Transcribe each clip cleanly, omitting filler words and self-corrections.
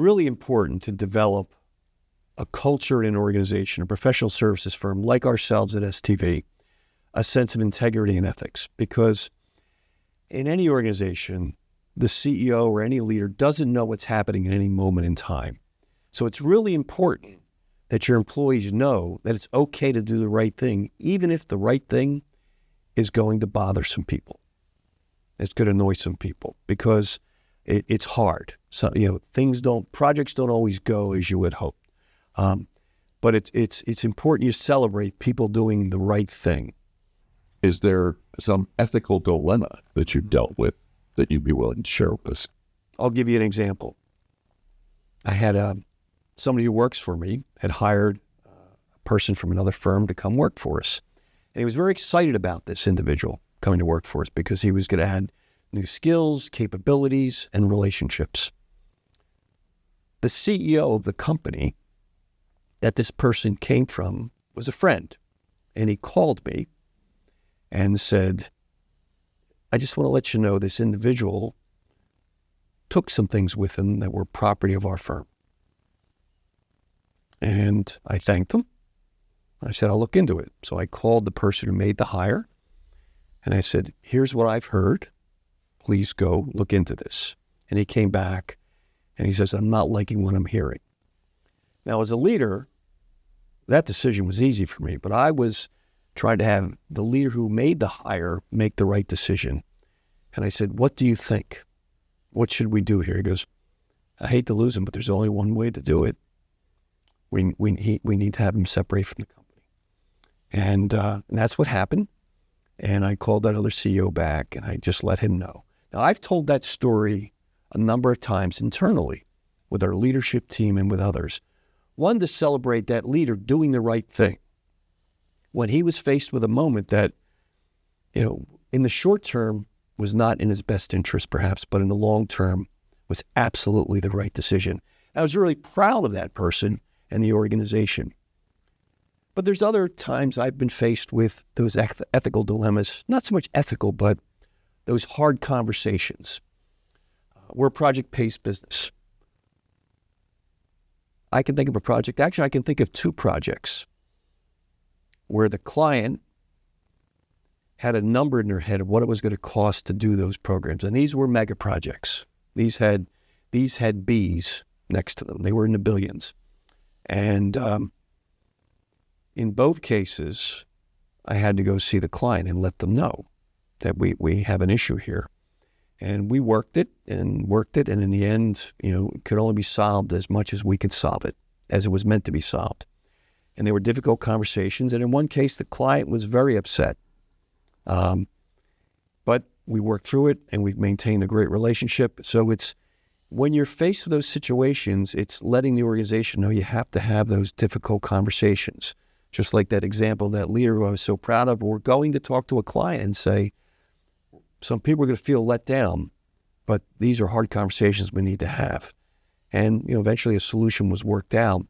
really important to develop a culture in an organization, a professional services firm like ourselves at STV, a sense of integrity and ethics, because in any organization, the CEO or any leader doesn't know what's happening at any moment in time. So it's really important that your employees know that it's okay to do the right thing, even if the right thing is going to bother some people. It's going to annoy some people because it's hard. So, projects don't always go as you would hope. But it's important you celebrate people doing the right thing. Is there some ethical dilemma that you've dealt with that you'd be willing to share with us? I'll give you an example. I had somebody who works for me had hired a person from another firm to come work for us. And he was very excited about this individual coming to work for us because he was going to add new skills, capabilities, and relationships. The CEO of the company that this person came from was a friend. And he called me and said, I just want to let you know this individual took some things with him that were property of our firm. And I thanked him. I said, I'll look into it. So I called the person who made the hire and I said, here's what I've heard. Please go look into this. And he came back and he says, I'm not liking what I'm hearing. Now, as a leader, that decision was easy for me, but I was trying to have the leader who made the hire make the right decision. And I said, what do you think? What should we do here? He goes, I hate to lose him, but there's only one way to do it. We need to have him separate from the company. And that's what happened. And I called that other CEO back and I just let him know. Now, I've told that story a number of times internally with our leadership team and with others. One, to celebrate that leader doing the right thing. When he was faced with a moment that, in the short term was not in his best interest perhaps, but in the long term was absolutely the right decision. I was really proud of that person and the organization. But there's other times I've been faced with those ethical dilemmas, not so much ethical, but those hard conversations. We're a project-based business. I can think of a project, actually I can think of two projects where the client had a number in their head of what it was going to cost to do those programs. And these were mega projects. These had B's next to them. They were in the billions. And in both cases, I had to go see the client and let them know that we have an issue here. And we worked it, and in the end, it could only be solved as much as we could solve it, as it was meant to be solved. And they were difficult conversations, and in one case, the client was very upset. But we worked through it, and we've maintained a great relationship. So it's, when you're faced with those situations, it's letting the organization know you have to have those difficult conversations. Just like that example, that leader who I was so proud of, we're going to talk to a client and say, some people are going to feel let down, but these are hard conversations we need to have. And, eventually a solution was worked out.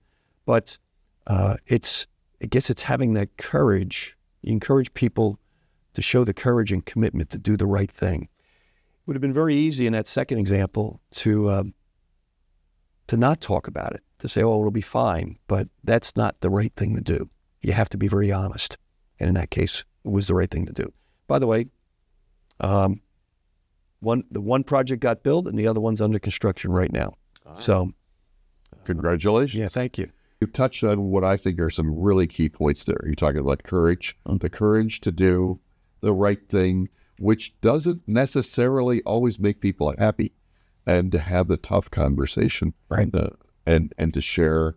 But I guess it's having that courage. You encourage people to show the courage and commitment to do the right thing. It would have been very easy in that second example to not talk about it, to say, oh, it'll be fine. But that's not the right thing to do. You have to be very honest. And in that case, it was the right thing to do. By the way, the one project got built and the other one's under construction right now. So congratulations. Yeah, thank you. You've touched on what I think are some really key points there. You're talking about courage, the courage to do the right thing, which doesn't necessarily always make people happy, and to have the tough conversation, right? And to share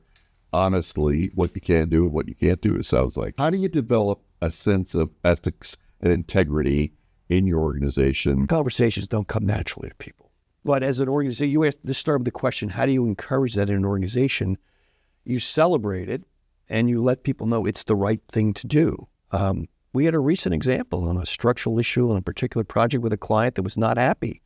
honestly what you can do and what you can't do, it sounds like. How do you develop a sense of ethics and integrity in your organization? Conversations don't come naturally to people. But as an organization, you have to start with the question, how do you encourage that in an organization? You celebrate it and you let people know it's the right thing to do. We had a recent example on a structural issue on a particular project with a client that was not happy.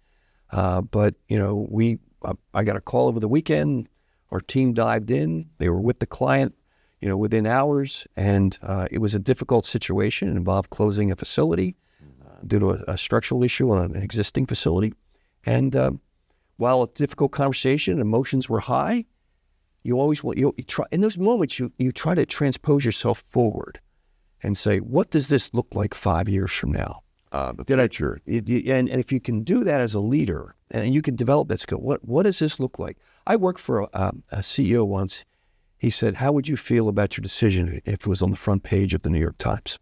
But I got a call over the weekend. Our team dived in. They were with the client, within hours. And it was a difficult situation. It involved closing a facility due to a structural issue on an existing facility. And while a difficult conversation, emotions were high, you always want, you try, in those moments, you try to transpose yourself forward and say, what does this look like 5 years from now? The future. And if you can do that as a leader, and you can develop that skill, what does this look like? I worked for a CEO once. He said, how would you feel about your decision if it was on the front page of the New York Times?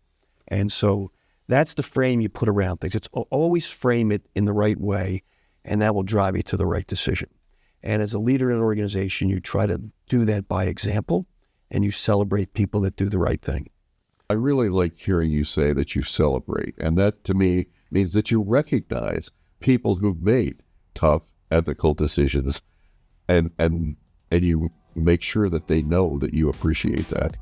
And so that's the frame you put around things. It's always frame it in the right way, and that will drive you to the right decision. And as a leader in an organization, you try to do that by example, and you celebrate people that do the right thing. I really like hearing you say that you celebrate. And that to me means that you recognize people who've made tough, ethical decisions and you make sure that they know that you appreciate that.